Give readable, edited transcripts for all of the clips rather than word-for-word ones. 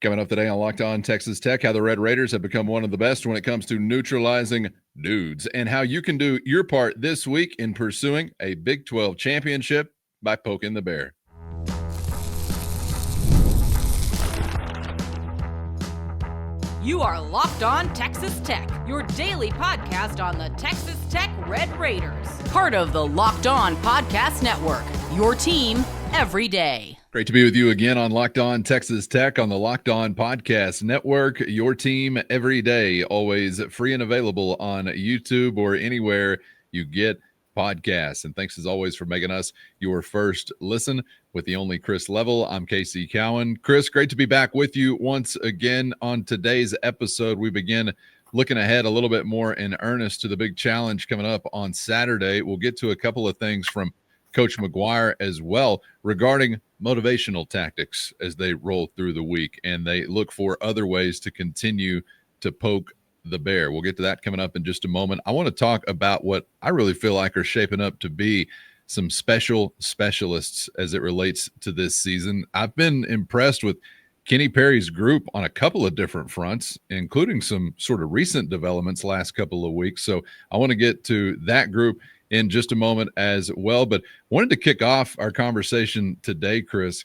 Coming up today on Locked On Texas Tech, how the Red Raiders have become one of the best when it comes to neutralizing dudes, and how you can do your part this week in pursuing a Big 12 championship by poking the bear. You are Locked On Texas Tech, your daily podcast on the Texas Tech Red Raiders. Part of the Locked On Podcast Network, your team every day. Great to be with you again on Locked On Texas Tech on the Locked On Podcast Network, your team every day, always free and available on YouTube or anywhere you get podcasts. And thanks as always for making us your first listen with the only Chris Level. I'm Casey Cowan. Chris, great to be back with you once again. On today's episode, we begin looking ahead a little bit more in earnest to the big challenge coming up on Saturday. We'll get to a couple of things from Coach McGuire as well regarding motivational tactics as they roll through the week and they look for other ways to continue to poke the bear. We'll get to that coming up in just a moment. I want to talk about what I really feel like are shaping up to be some specialists as it relates to this season. I've been impressed with Kenny Perry's group on a couple of different fronts, including some sort of recent developments last couple of weeks. So I want to get to that group in just a moment as well. But wanted to kick off our conversation today, Chris,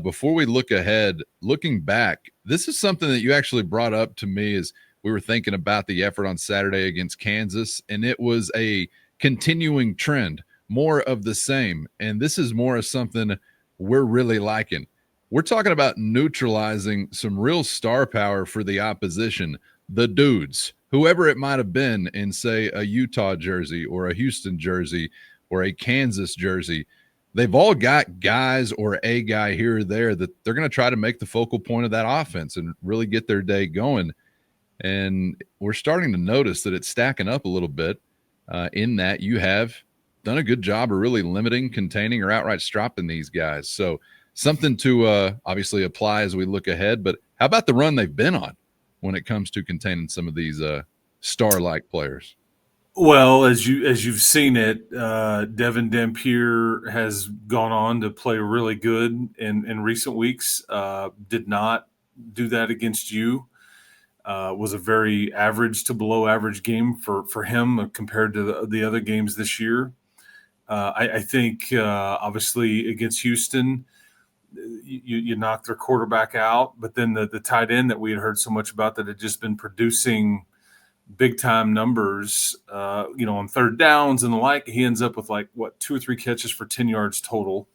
before we look ahead, looking back, this is something that you actually brought up to me as we were thinking about the effort on Saturday against Kansas, and it was a continuing trend, more of the same. And this is more of something we're really liking. We're talking about neutralizing some real star power for the opposition, the dudes, whoever it might have been in, say, a Utah jersey or a Houston jersey or a Kansas jersey. They've all got guys or a guy here or there that they're going to try to make the focal point of that offense and really get their day going. And we're starting to notice that it's stacking up a little bit in that you have done a good job of really limiting, containing, or outright stopping these guys. So something to obviously apply as we look ahead. But how about the run they've been on when it comes to containing some of these star-like players? Well, as you've seen it, Devin Dampier has gone on to play really good in recent weeks. Did not do that against you. Was a very average to below average game for him compared to the other games this year. I think obviously against Houston, you knocked their quarterback out, but then the tight end that we had heard so much about that had just been producing big time numbers, on third downs and the like, he ends up with 2 or 3 catches for 10 yards total.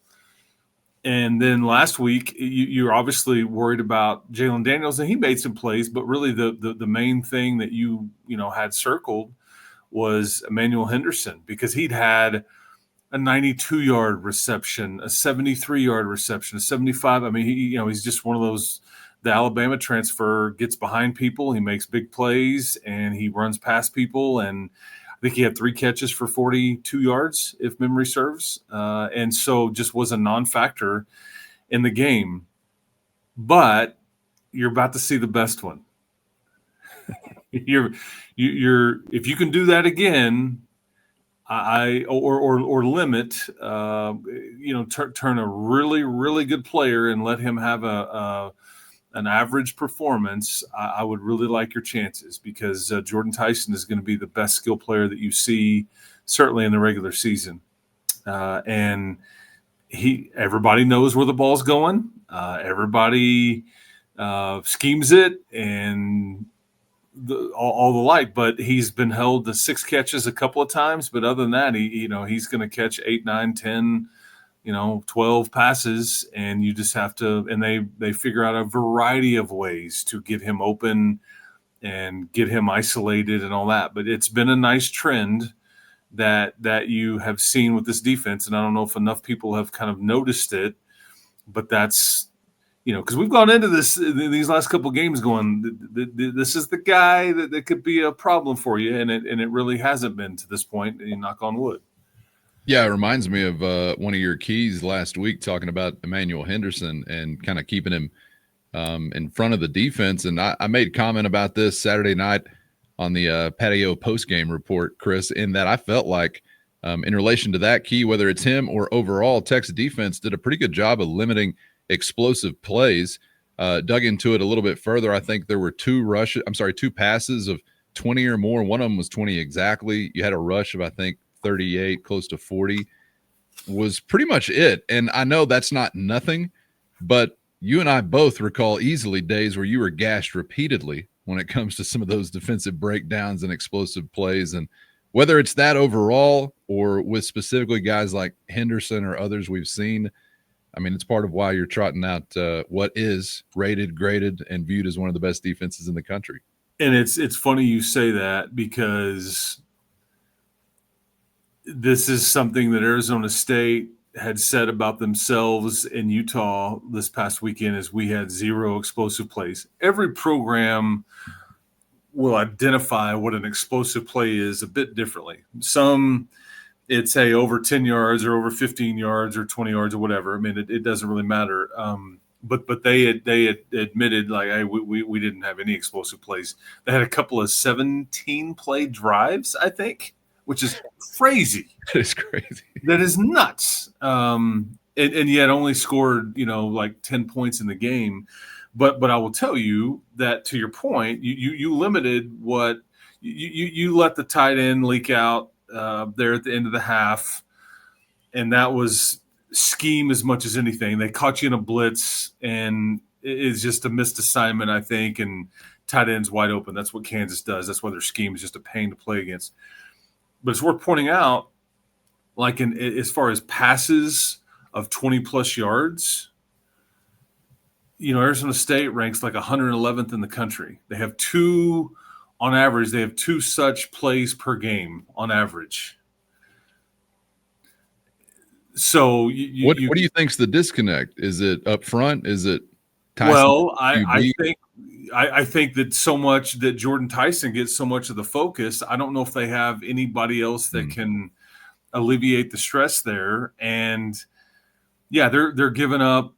And then last week, you're obviously worried about Jalen Daniels, and he made some plays, but really the main thing that you had circled was Emmanuel Henderson, because he'd had a 92-yard reception, a 73-yard reception, a 75. I mean, he's just one of those. The Alabama transfer gets behind people, he makes big plays, and he runs past people. And I think he had 3 catches for 42 yards, if memory serves. And so just was a non-factor in the game. But you're about to see the best one. You're if you can do that again, or limit, turn a really, really good player and let him have an average performance, I would really like your chances, because Jordan Tyson is going to be the best skill player that you see, certainly in the regular season. And everybody knows where the ball's going. Everybody schemes it and all the like, but he's been held to 6 catches a couple of times. But other than that, he's going to catch 8, 9, 10, 12 passes, and you just have to, and they figure out a variety of ways to get him open and get him isolated and all that. But it's been a nice trend that you have seen with this defense. And I don't know if enough people have kind of noticed it, but that's, because we've gone into these last couple of games going, this is the guy that could be a problem for you. And it really hasn't been to this point, knock on wood. Yeah, it reminds me of one of your keys last week talking about Emmanuel Henderson and kind of keeping him in front of the defense. And I made comment about this Saturday night on the Patio postgame report, Chris, in that I felt like in relation to that key, whether it's him or overall, Texas defense did a pretty good job of limiting explosive plays. dug into it a little bit further, I think there were two passes of 20 or more. One of them was 20 exactly. You had a rush of, I think, 38, close to 40 was pretty much it. And I know that's not nothing, but you and I both recall easily days where you were gashed repeatedly when it comes to some of those defensive breakdowns and explosive plays. And whether it's that overall or with specifically guys like Henderson or others we've seen, I mean, it's part of why you're trotting out what is rated, graded, and viewed as one of the best defenses in the country. And it's funny you say that, because this is something that Arizona State had said about themselves in Utah this past weekend, is we had 0 explosive plays. Every program will identify what an explosive play is a bit differently. Some, it's over 10 yards or over 15 yards or 20 yards or whatever. I mean, it doesn't really matter. But they had admitted, like, hey, we didn't have any explosive plays. They had a couple of 17-play drives, I think, which is crazy. That is crazy. That is nuts. And yet only scored, like 10 points in the game. But I will tell you that, to your point, you limited what you let the tight end leak out there at the end of the half, and that was scheme as much as anything. They caught you in a blitz, and it's just a missed assignment, I think, and tight end's wide open. That's what Kansas does. That's why their scheme is just a pain to play against. But it's worth pointing out, like, as far as passes of 20-plus yards, Arizona State ranks like 111th in the country. They have two such plays per game on average. So what do you think's the disconnect? Is it up front? Is it Tyson? Well, I think that so much that Jordan Tyson gets so much of the focus. I don't know if they have anybody else that can alleviate the stress there. And yeah, they're giving up,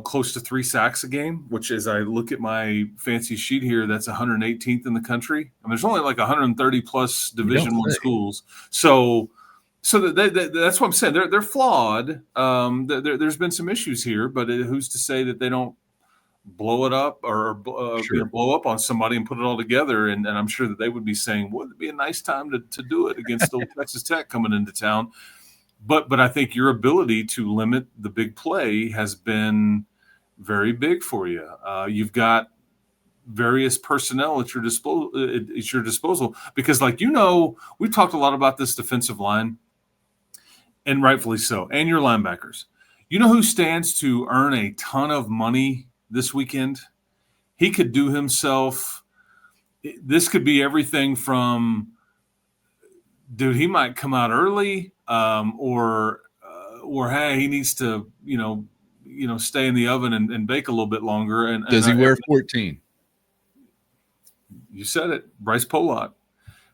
close to 3 sacks a game, which, as I look at my fancy sheet here, that's 118th in the country. And there's only like 130 plus Division I schools. So that's what I'm saying. They're flawed. There's been some issues here, but who's to say that they don't blow it up or blow up on somebody and put it all together? And I'm sure that they would be saying, wouldn't it be a nice time to do it against old Texas Tech coming into town? But I think your ability to limit the big play has been very big for you. You've got various personnel at your disposal, because, like, we've talked a lot about this defensive line, and rightfully so, and your linebackers. You know who stands to earn a ton of money this weekend? He could do himself. This could be everything from, dude, he might come out early, or hey, he needs to, stay in the oven and bake a little bit longer. And does he wear 14? You said it, Bryce Pollock.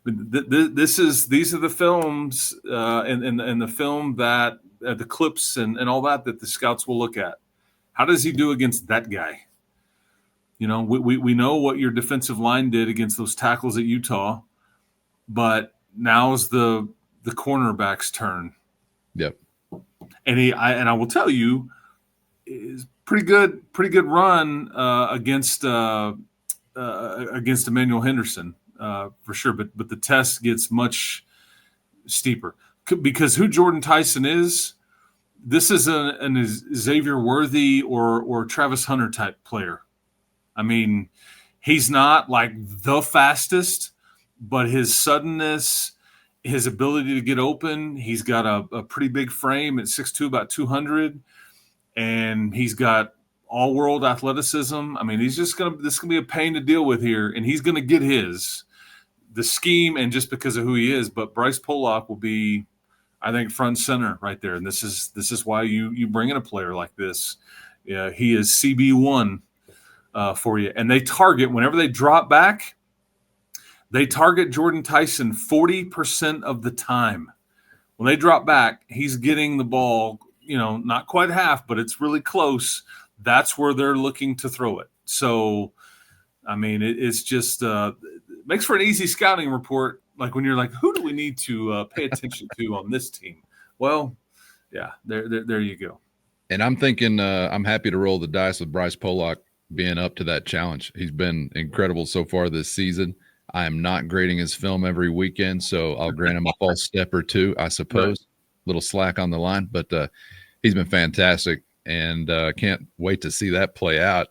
These are the films and the film that the clips and all that the scouts will look at. How does he do against that guy? We know what your defensive line did against those tackles at Utah, but now's the cornerback's turn. Yep. And I will tell you, is pretty good run against Emmanuel Henderson for sure. But the test gets much steeper, because who Jordan Tyson is, this is an Xavier Worthy or Travis Hunter type player. I mean, he's not like the fastest, but his suddenness, his ability to get open, he's got a pretty big frame at 6'2", about 200, and he's got all-world athleticism. I mean, this is going to be a pain to deal with here, and he's going to get the scheme, and just because of who he is. But Bryce Pollock will be, I think, front and center right there, and this is why you bring in a player like this. Yeah, he is CB1 for you, and they target, whenever they drop back, they target Jordan Tyson 40% of the time. When they drop back, he's getting the ball, not quite half, but it's really close. That's where they're looking to throw it. So, I mean, it's just makes for an easy scouting report. Like, when you're like, who do we need to pay attention to on this team? Well, yeah, there you go. And I'm thinking I'm happy to roll the dice with Bryce Pollock being up to that challenge. He's been incredible so far this season. I am not grading his film every weekend, so I'll grant him a false step or two, I suppose. Right. Little slack on the line, but he's been fantastic, and can't wait to see that play out.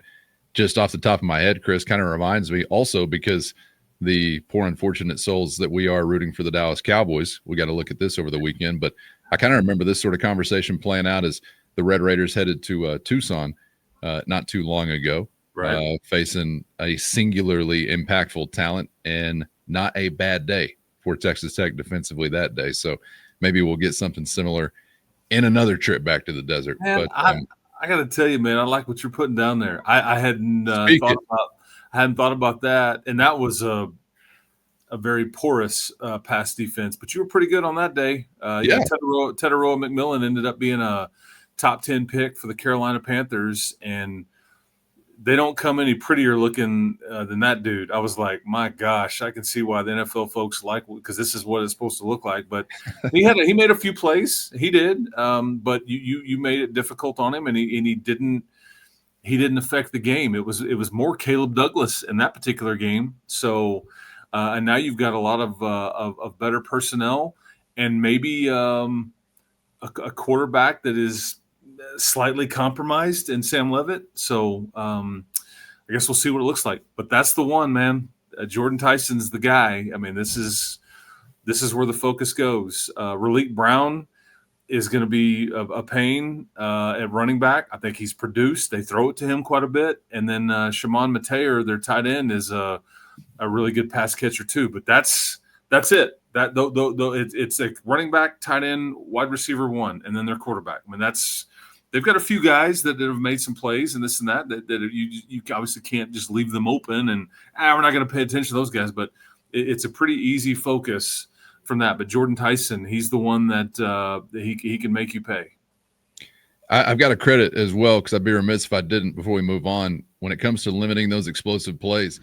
Just off the top of my head, Chris, kind of reminds me also, because the poor unfortunate souls that we are rooting for the Dallas Cowboys, we got to look at this over the weekend, but I kind of remember this sort of conversation playing out as the Red Raiders headed to Tucson not too long ago, Right. facing a singularly impactful talent, and not a bad day for Texas Tech defensively that day. So maybe we'll get something similar in another trip back to the desert. Man, But I got to tell you, man, I like what you're putting down there. I hadn't thought about that, and that was a very porous pass defense. But you were pretty good on that day. Yeah. Teteroa McMillan ended up being a top 10 pick for the Carolina Panthers, and they don't come any prettier looking than that dude. I was like, my gosh, I can see why the NFL folks like, because this is what it's supposed to look like. But he made a few plays. He did, but you made it difficult on him, and he didn't affect the game. It was more Caleb Douglas in that particular game. So, and now you've got a lot of better personnel, and maybe a quarterback that is slightly compromised in Sam Levitt. So I guess we'll see what it looks like. But that's the one, man. Jordan Tyson's the guy. I mean, this is where the focus goes. Raleek Brown is going to be a pain at running back. I think he's produced. They throw it to him quite a bit. And then Shimon Mateer, their tight end, is a really good pass catcher too. But that's it. It's a running back, tight end, wide receiver one, and then their quarterback. I mean, they've got a few guys that have made some plays and this and that you obviously can't just leave them open and we're not going to pay attention to those guys. But it's a pretty easy focus from that. But Jordan Tyson, he's the one that he can make you pay. I've got to credit as well, because I'd be remiss if I didn't before we move on, when it comes to limiting those explosive plays.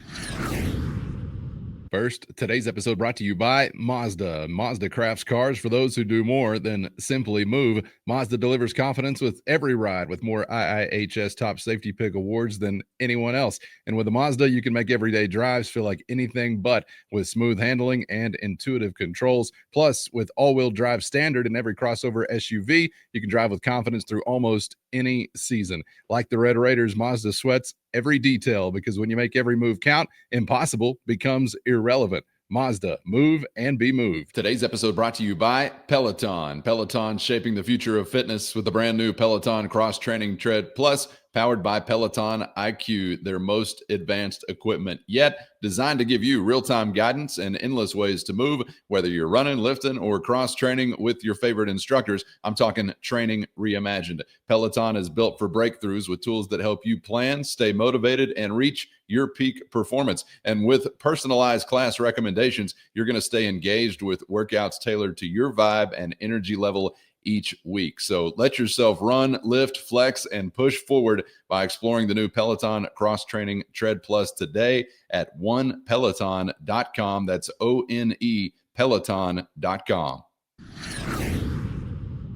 First, today's episode brought to you by Mazda. Mazda crafts cars for those who do more than simply move. Mazda delivers confidence with every ride, with more IIHS Top Safety Pick awards than anyone else. And with a Mazda, you can make everyday drives feel like anything but, with smooth handling and intuitive controls. Plus, with all-wheel drive standard in every crossover SUV, you can drive with confidence through almost any season. Like the Red Raiders, Mazda sweats every detail, because when you make every move count, impossible becomes irrelevant. Mazda, move and be moved. Today's episode brought to you by Peloton. Peloton, shaping the future of fitness with the brand new Peloton Cross Training Tread Plus, powered by Peloton IQ, their most advanced equipment yet, designed to give you real-time guidance and endless ways to move, whether you're running, lifting, or cross-training with your favorite instructors. I'm talking training reimagined. Peloton is built for breakthroughs, with tools that help you plan, stay motivated, and reach your peak performance. And with personalized class recommendations, you're going to stay engaged with workouts tailored to your vibe and energy level each week. So let yourself run, lift, flex, and push forward by exploring the new Peloton Cross Training Tread Plus today at onepeloton.com. That's ONE Peloton.com.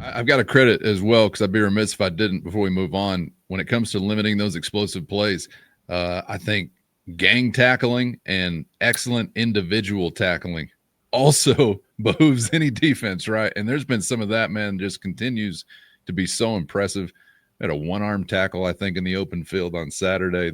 I've got to credit as well, because I'd be remiss if I didn't before we move on, when it comes to limiting those explosive plays. I think gang tackling and excellent individual tackling also behooves any defense, right? And there's been some of that, man, just continues to be so impressive. I had a one-arm tackle, I think, in the open field on Saturday.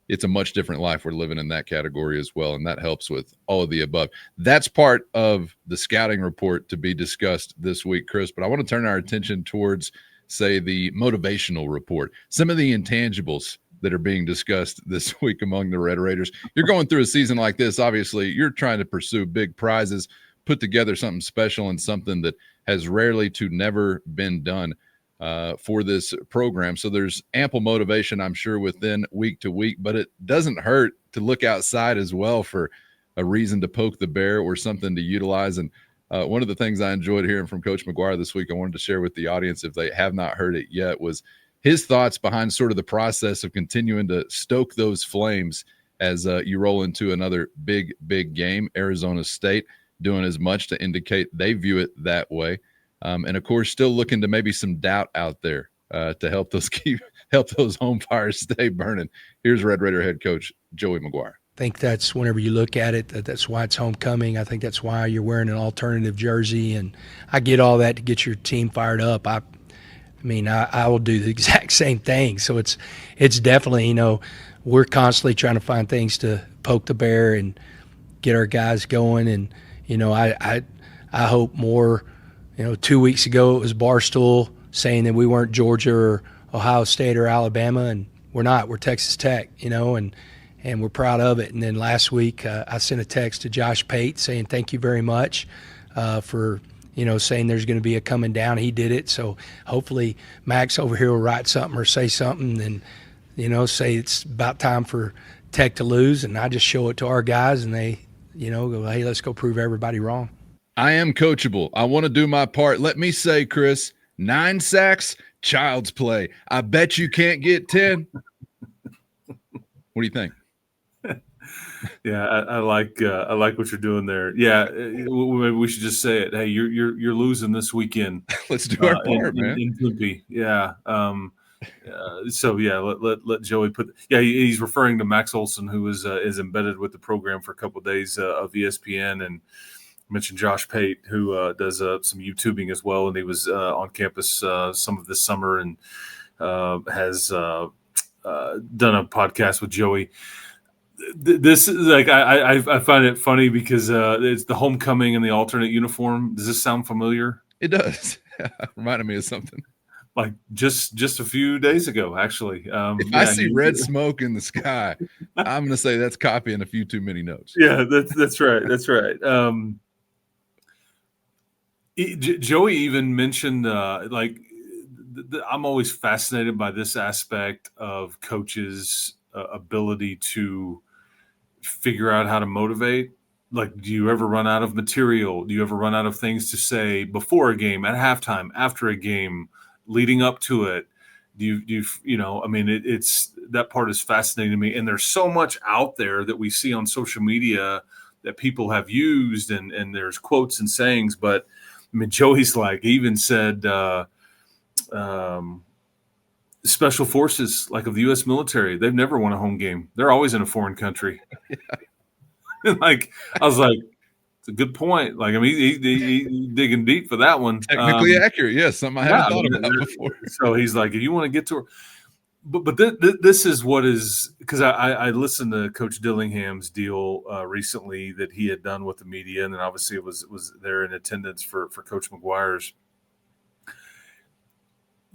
It's a much different life we're living in that category as well, and that helps with all of the above. That's part of the scouting report to be discussed this week, Chris, but I want to turn our attention towards, say, the motivational report, some of the intangibles that are being discussed this week among the Red Raiders. You're going through a season like this, obviously, you're trying to pursue big prizes, put together something special and something that has rarely to never been done for this program. So there's ample motivation, I'm sure, within week to week, but it doesn't hurt to look outside as well for a reason to poke the bear or something to utilize. And one of the things I enjoyed hearing from Coach McGuire this week, I wanted to share with the audience if they have not heard it yet, was his thoughts behind sort of the process of continuing to stoke those flames as you roll into another big game. Arizona State doing as much to indicate they view it that way. And, of course, still looking to maybe some doubt out there to help those home fires stay burning. Here's Red Raider head coach Joey McGuire. I think that's whenever you look at it, that's why it's homecoming. I think that's why you're wearing an alternative jersey, and I get all that to get your team fired up. I will do the exact same thing. So it's definitely, we're constantly trying to find things to poke the bear and get our guys going. And, I hope more, 2 weeks ago it was Barstool saying that we weren't Georgia or Ohio State or Alabama, and we're not. We're Texas Tech, and we're proud of it. And then last week I sent a text to Josh Pate saying thank you very much for saying there's going to be a coming down. He did it. So hopefully Max over here will write something or say something and, say it's about time for Tech to lose. And I just show it to our guys and they, go, hey, let's go prove everybody wrong. I am coachable. I want to do my part. Let me say, Chris, 9 sacks, child's play. I bet you can't get 10. What do you think? Yeah, I like what you're doing there. Yeah, maybe we should just say it. Hey, you're losing this weekend. Let's do our part, man. In Tempe. Yeah. So yeah, let Joey put. Yeah, he's referring to Max Olson, who is embedded with the program for a couple of days of ESPN, and mentioned Josh Pate, who does some YouTubing as well, and he was on campus some of this summer and has done a podcast with Joey. This is like I find it funny because it's the homecoming and the alternate uniform. Does this sound familiar? It does. Reminded me of something. Like just a few days ago, actually. If I see red smoke in the sky, I'm going to say that's copying a few too many notes. Yeah, that's right. That's right. Joey even mentioned I'm always fascinated by this aspect of coaches' ability to figure out how to motivate. Like, do you ever run out of material? Do you ever run out of things to say before a game, at halftime, after a game, leading up to it? It's that part is fascinating to me. And there's so much out there that we see on social media that people have used, and there's quotes and sayings. But I mean, Joey's he even said, special forces, like of the U.S. military, they've never won a home game. They're always in a foreign country. I was like, it's a good point. He's digging deep for that one. Technically accurate, yes. Something I haven't thought about before. So he's like, if you want to get to her. But this is what is, because I listened to Coach Dillingham's deal recently that he had done with the media, and then obviously it was there in attendance for Coach McGuire's.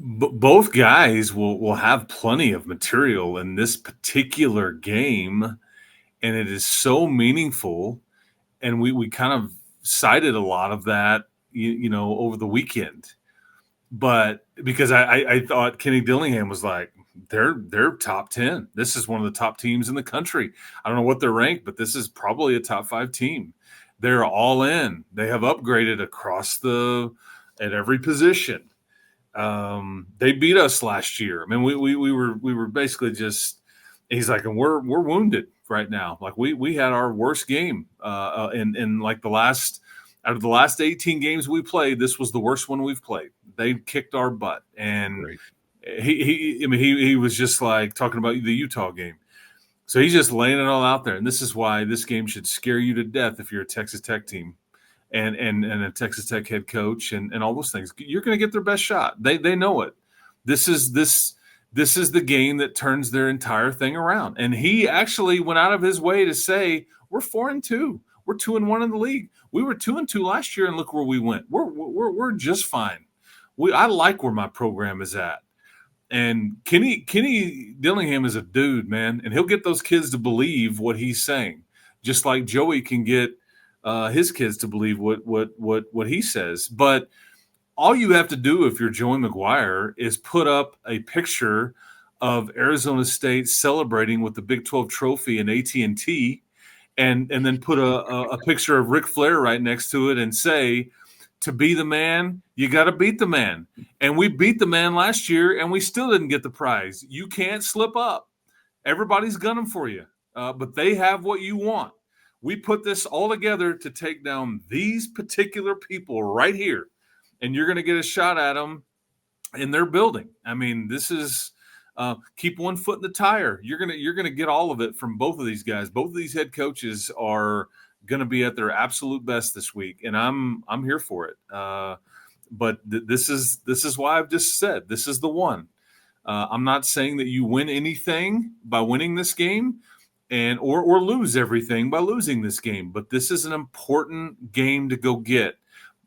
Both guys will have plenty of material in this particular game, and it is so meaningful. And we kind of cited a lot of that, over the weekend. But because I thought Kenny Dillingham was like, they're top 10. This is one of the top teams in the country. I don't know what they're ranked, but this is probably a top 5 team. They're all in. They have upgraded at every position. They beat us last year. I mean, we were basically just. He's like, and we're wounded right now. Like we had our worst game in like out of the last 18 games we played, this was the worst one we've played. They kicked our butt, and Great. he was just like talking about the Utah game. So he's just laying it all out there, and this is why this game should scare you to death if you're a Texas Tech team. And a Texas Tech head coach and all those things. You're going to get their best shot. They know it. This is the game that turns their entire thing around. And he actually went out of his way to say, we're 4-2. We're 2-1 in the league. We were 2-2 last year, and look where we went. We're just fine. I like where my program is at. And Kenny Dillingham is a dude, man, and he'll get those kids to believe what he's saying, just like Joey can get his kids to believe what he says. But all you have to do if you're Joey McGuire is put up a picture of Arizona State celebrating with the Big 12 trophy in AT&T, and then put a picture of Ric Flair right next to it and say, to be the man, you got to beat the man. And we beat the man last year, and we still didn't get the prize. You can't slip up. Everybody's gunning for you, but they have what you want. We put this all together to take down these particular people right here, and you're going to get a shot at them and they're building. I mean, this is keep one foot in the tire. You're gonna get all of it from both of these guys. Both of these head coaches are going to be at their absolute best this week, and I'm here for it. But this is why I've just said this is the one. I'm not saying that you win anything by winning this game, and or lose everything by losing this game. But this is an important game to go get,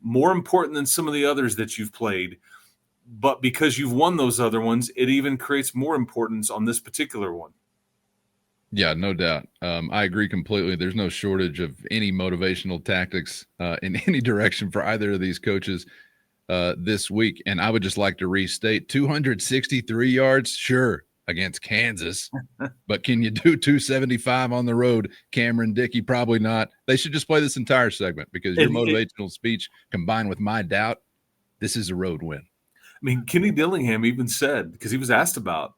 more important than some of the others that you've played. But because you've won those other ones, it even creates more importance on this particular one. Yeah, no doubt. I agree completely. There's no shortage of any motivational tactics in any direction for either of these coaches this week. And I would just like to restate 263 yards, sure, against Kansas. But can you do 275 on the road? Cameron Dickey, probably not. They should just play this entire segment because your motivational speech combined with my doubt, this is a road win. I mean, Kenny Dillingham even said, because he was asked about,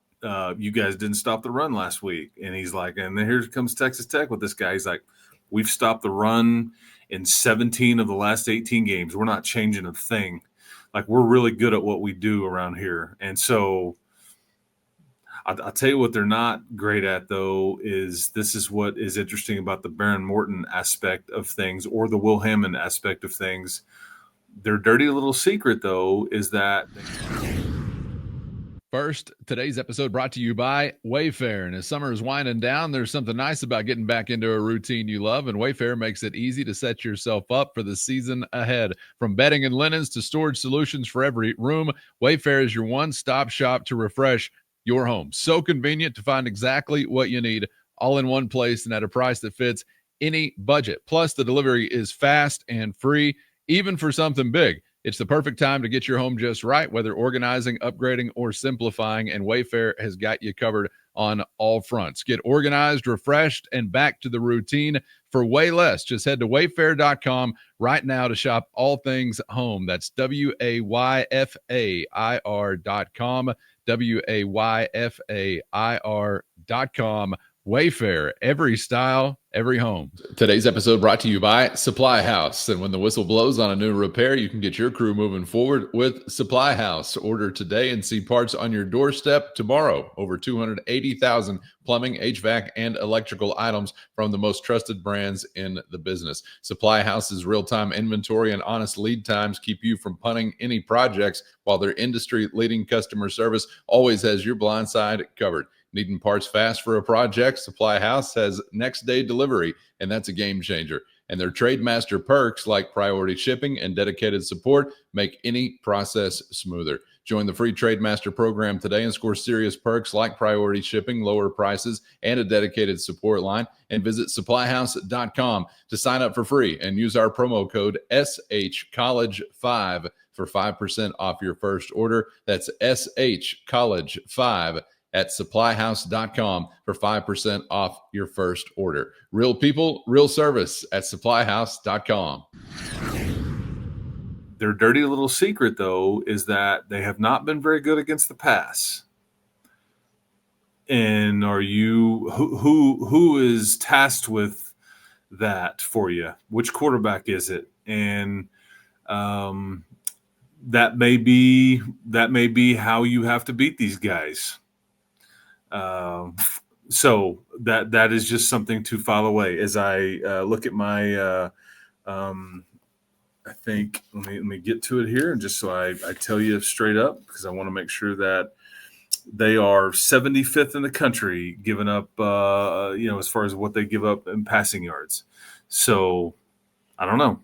you guys didn't stop the run last week. And he's like, and then here comes Texas Tech with this guy. He's like, we've stopped the run in 17 of the last 18 games. We're not changing a thing. Like, we're really good at what we do around here. And so I'll tell you what they're not great at, though, is this is what is interesting about the Baron Morton aspect of things or the Will Hammond aspect of things. Their dirty little secret, though, is that First, today's episode brought to you by Wayfair. And as summer is winding down, there's something nice about getting back into a routine you love, and Wayfair makes it easy to set yourself up for the season ahead. From bedding and linens to storage solutions for every room, Wayfair is your one-stop shop to refresh your home. So convenient to find exactly what you need all in one place and at a price that fits any budget. Plus, the delivery is fast and free, even for something big. It's the perfect time to get your home just right, whether organizing, upgrading, or simplifying, and Wayfair has got you covered on all fronts. Get organized, refreshed, and back to the routine for way less. Just head to wayfair.com right now to shop all things home. That's WAYFAIR.com, WAYFAIR.com. Wayfair, every style, every home. Today's episode brought to you by SupplyHouse. And when the whistle blows on a new repair, you can get your crew moving forward with SupplyHouse. Order today and see parts on your doorstep tomorrow. Over 280,000 plumbing, HVAC, and electrical items from the most trusted brands in the business. SupplyHouse's real-time inventory and honest lead times keep you from punting any projects, while their industry-leading customer service always has your blind side covered. Needing parts fast for a project? SupplyHouse has next day delivery, and that's a game changer. And their Trademaster perks like priority shipping and dedicated support make any process smoother. Join the free Trademaster program today and score serious perks like priority shipping, lower prices, and a dedicated support line. And visit SupplyHouse.com to sign up for free and use our promo code SHCollege5 for 5% off your first order. That's SHCollege5 at SupplyHouse.com for 5% off your first order. Real people, real service at SupplyHouse.com. Their dirty little secret, though, is that they have not been very good against the pass. And are you who is tasked with that for you? Which quarterback is it? And that may be how you have to beat these guys. So that is just something to file away. As I look at my, I think let me get to it here, and just so I tell you straight up, because I want to make sure that they are 75th in the country giving up, as far as what they give up in passing yards. So I don't know.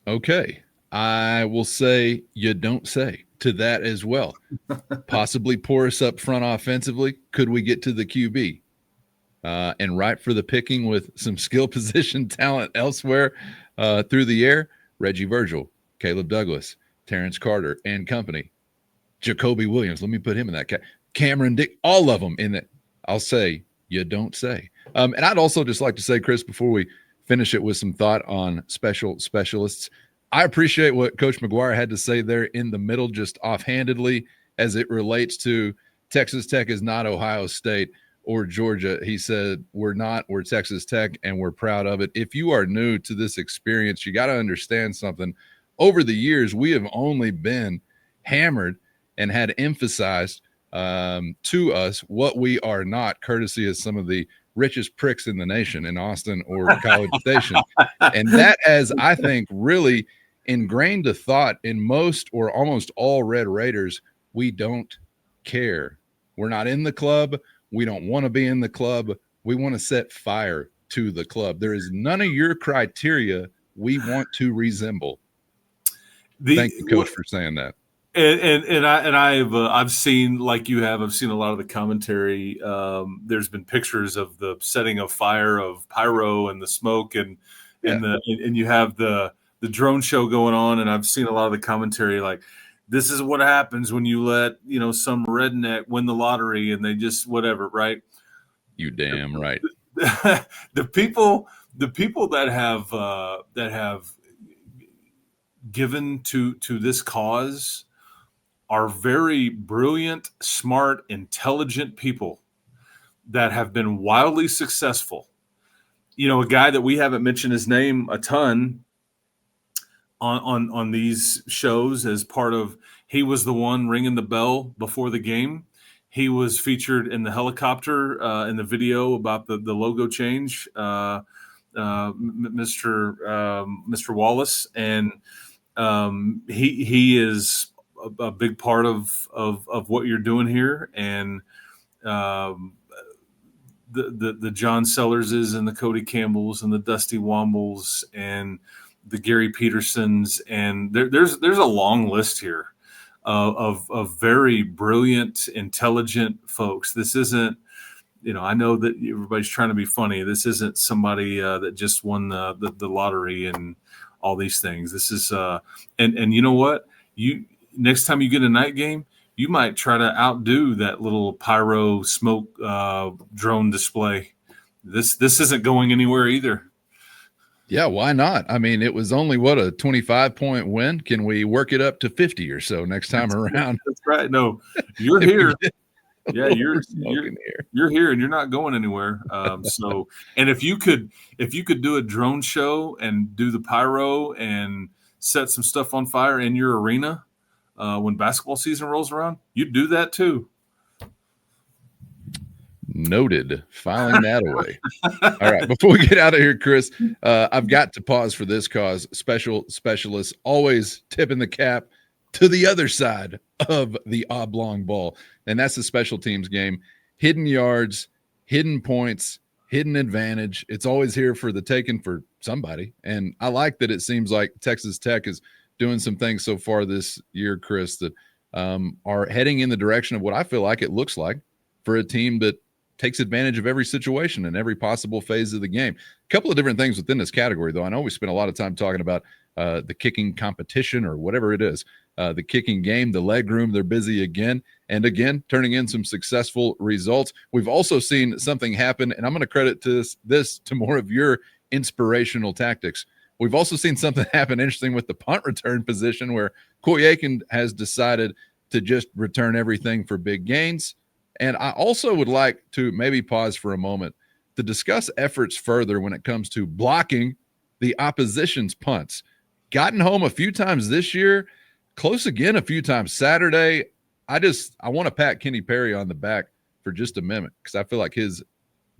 Okay, I will say you don't say to that as well. Possibly porous up front offensively. Could we get to the QB? And right for the picking with some skill position talent elsewhere through the air? Reggie Virgil, Caleb Douglas, Terrence Carter, and company. Jacoby Williams, let me put him in that. Cameron Dick, all of them in that. I'll say you don't say. And I'd also just like to say, Chris, before we finish it with some thought on specialists, I appreciate what Coach McGuire had to say there in the middle, just offhandedly, as it relates to Texas Tech is not Ohio State or Georgia. He said, we're Texas Tech, and we're proud of it. If you are new to this experience, you got to understand something. Over the years, we have only been hammered and had emphasized to us what we are not, courtesy of some of the richest pricks in the nation in Austin or College Station. And that has, I think, really ingrained a thought in most or almost all Red Raiders. We don't care. We're not in the club. We don't want to be in the club. We want to set fire to the club. There is none of your criteria we want to resemble. Thank you, Coach, for saying that. And I've seen, like you have, I've seen a lot of the commentary. There's been pictures of the setting of fire of pyro and the smoke and you have the drone show going on, and I've seen a lot of the commentary like, this is what happens when you let some redneck win the lottery and they just whatever, right? You damn right. The people that have given to this cause are very brilliant, smart, intelligent people that have been wildly successful. A guy that we haven't mentioned his name a ton on these shows as part of, he was the one ringing the bell before the game. He was featured in the helicopter in the video about the logo change, Mr. Wallace, and he is a big part of what you're doing here, and the John Sellerses and the Cody Campbells and the Dusty Wombles and the Gary Petersons, and there's a long list here of very brilliant, intelligent folks. This isn't, I know that everybody's trying to be funny. This isn't somebody that just won the lottery and all these things. This is and you know what? Next time you get a night game, you might try to outdo that little pyro smoke drone display. This isn't going anywhere either. Yeah, why not? I mean, it was only a 25-point win. Can we work it up to 50 or so next time around? That's right. No, you're here. Yeah, you're here and you're not going anywhere. So, and if you could do a drone show and do the pyro and set some stuff on fire in your arena when basketball season rolls around, you'd do that too. Noted. Filing that away. All right. Before we get out of here, Chris, I've got to pause for this cause. Specialists always tipping the cap to the other side of the oblong ball. And that's the special teams game. Hidden yards, hidden points, hidden advantage. It's always here for the taking for somebody. And I like that it seems like Texas Tech is doing some things so far this year, Chris, that are heading in the direction of what I feel like it looks like for a team that takes advantage of every situation and every possible phase of the game. A couple of different things within this category, though. I know we spent a lot of time talking about the kicking competition or whatever it is, the kicking game, the leg room. They're busy again and again, turning in some successful results. We've also seen something happen, and I'm going to credit this to more of your inspirational tactics. We've also seen something happen interesting with the punt return position where Coy Aiken has decided to just return everything for big gains. And I also would like to maybe pause for a moment to discuss efforts further when it comes to blocking the opposition's punts. Gotten home a few times this year, close again a few times Saturday. I want to pat Kenny Perry on the back for just a minute because I feel like his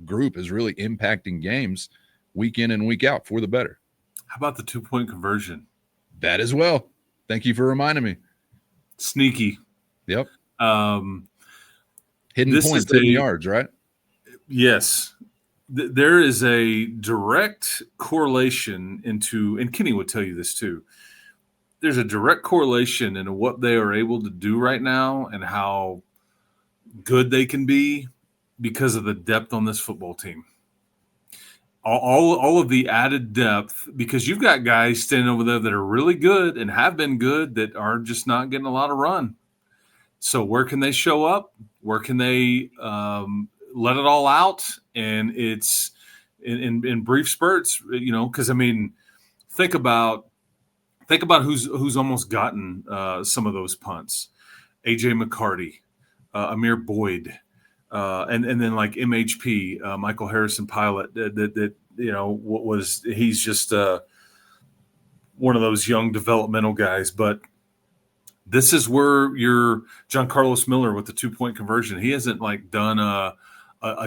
group is really impacting games week in and week out for the better. How about the 2-point conversion? That as well. Thank you for reminding me. Sneaky. Yep. Hidden points, hidden yards, right? Yes. There is a direct correlation and Kenny would tell you this too. There's a direct correlation in what they are able to do right now and how good they can be because of the depth on this football team. All of the added depth, because you've got guys standing over there that are really good and have been good that are just not getting a lot of run. So where can they show up? Where can they let it all out? And it's in brief spurts, because, I mean, think about who's almost gotten some of those punts. A.J. McCarty, Amir Boyd, and then like MHP, Michael Harrison Pilot, he's just one of those young developmental guys. But This is where your John Carlos Miller with the 2-point conversion. He hasn't like done a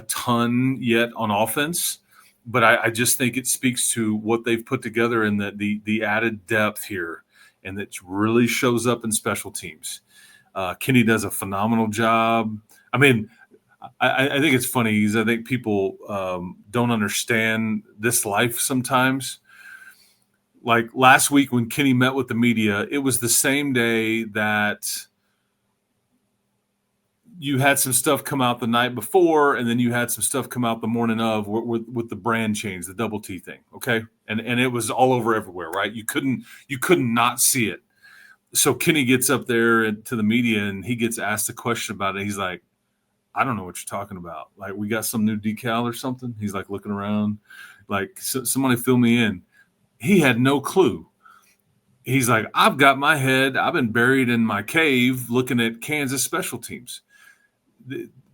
ton yet on offense, but I just think it speaks to what they've put together and the added depth here, and that really shows up in special teams. Kenny does a phenomenal job. I mean, I think it's funny because I think people don't understand this life sometimes. Like last week when Kenny met with the media, it was the same day that you had some stuff come out the night before, and then you had some stuff come out the morning of with the brand change, the double T thing. Okay. And it was all over everywhere, right? You couldn't not see it. So Kenny gets up there to the media and he gets asked a question about it. He's like, I don't know what you're talking about. Like, we got some new decal or something. He's like looking around like, somebody fill me in. He had no clue. He's like, I've got my head. I've been buried in my cave looking at Kansas special teams.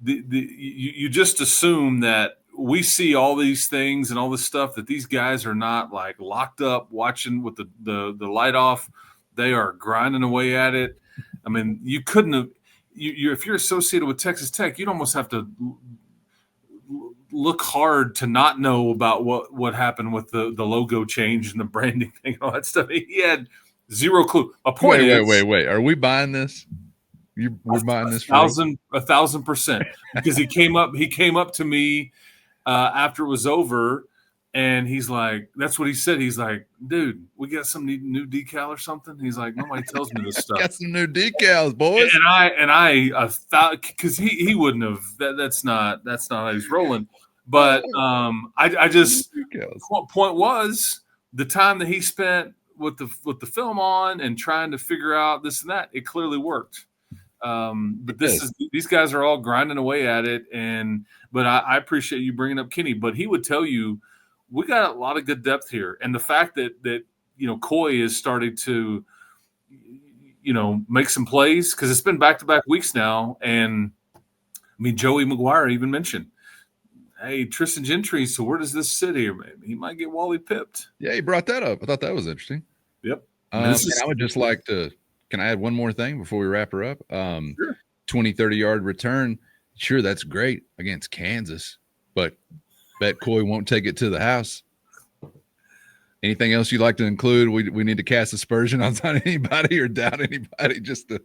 You just assume that we see all these things and all this stuff, that these guys are not like locked up watching with the light off. They are grinding away at it. I mean, you couldn't have if you're associated with Texas Tech, you'd almost have to look hard to not know about what happened with the logo change and the branding thing and all that stuff. He had zero clue. A point Wait. Are we buying this? We're buying this for 1,000%, because he came up to me after it was over, and he's like, that's what he said. He's like, dude, we got some new decal or something. He's like, nobody tells me this stuff. Got some new decals, boys. And I thought, because he wouldn't have. That's not how he's rolling. But I just point was the time that he spent with the film on and trying to figure out this and that, it clearly worked. But these guys are all grinding away at it, but I appreciate you bringing up Kenny. But he would tell you, we got a lot of good depth here, and the fact that Coy is starting to make some plays, because it's been back-to-back weeks now, and I mean Joey McGuire even mentioned, hey, Tristan Gentry, so where does this sit here? Maybe he might get Wally pipped. Yeah, he brought that up. I thought that was interesting. Yep. I would just like to. Can I add one more thing before we wrap her up? Sure. 20, 30-yard return. Sure, that's great against Kansas, but bet Coy won't take it to the house. Anything else you'd like to include? We need to cast aspersion on anybody or doubt anybody, just to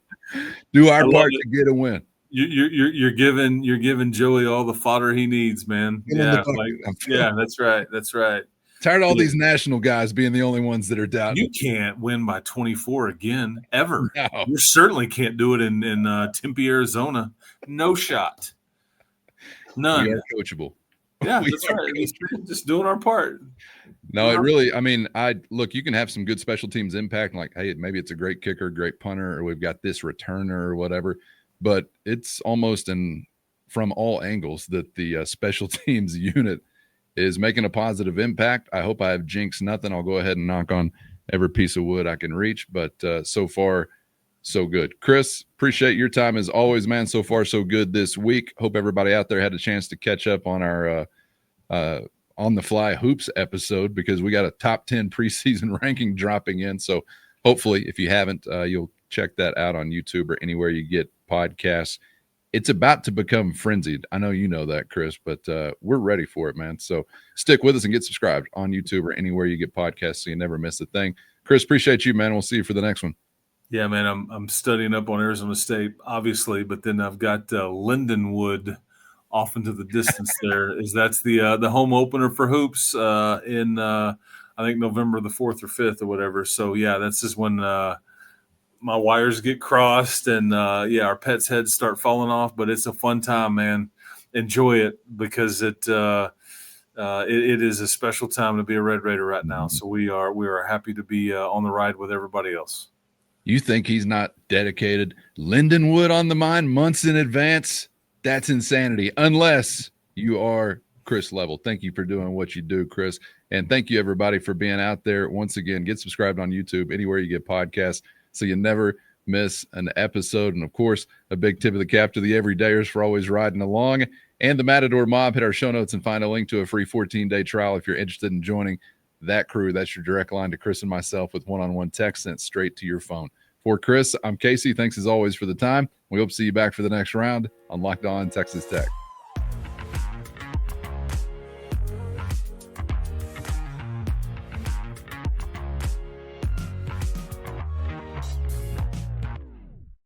do our part to get a win. You're giving Joey all the fodder he needs, man. Yeah, that's right. That's right. Tired of all these national guys being the only ones that are doubting. You can't win by 24 again, ever. No. You certainly can't do it in Tempe, Arizona. No shot. None. We are coachable. Yeah, that's right. Just doing our part. No, it really, I mean, look, you can have some good special teams impact, like, hey, maybe it's a great kicker, great punter, or we've got this returner or whatever, but it's almost from all angles that the special teams unit is making a positive impact. I hope I have jinxed nothing. I'll go ahead and knock on every piece of wood I can reach, but so far, so good. Chris, appreciate your time as always, man. So far, so good this week. Hope everybody out there had a chance to catch up on our on the fly hoops episode, because we got a top 10 preseason ranking dropping in. So hopefully, if you haven't, you'll check that out on YouTube or anywhere you get podcasts. It's about to become frenzied. I know you know that, Chris, but we're ready for it, man. So stick with us and get subscribed on YouTube or anywhere you get podcasts so you never miss a thing. Chris, appreciate you, man. We'll see you for the next one. Yeah, man, I'm studying up on Arizona State, obviously, but then I've got Lindenwood off into the distance there. That's the home opener for hoops in I think November the 4th or 5th or whatever. So yeah, that's just when my wires get crossed and our pets' heads start falling off. But it's a fun time, man. Enjoy it, because it is a special time to be a Red Raider right now. So we are happy to be on the ride with everybody else. You think he's not dedicated? Lindenwood on the mind months in advance? That's insanity, unless you are Chris Level. Thank you for doing what you do, Chris. And thank you, everybody, for being out there. Once again, get subscribed on YouTube, anywhere you get podcasts, so you never miss an episode. And, of course, a big tip of the cap to the everydayers for always riding along. And the Matador Mob. Hit our show notes and find a link to a free 14-day trial if you're interested in joining that crew. That's your direct line to Chris and myself with one-on-one text sent straight to your phone. For Chris, I'm Casey. Thanks as always for the time. We hope to see you back for the next round on Locked On Texas Tech.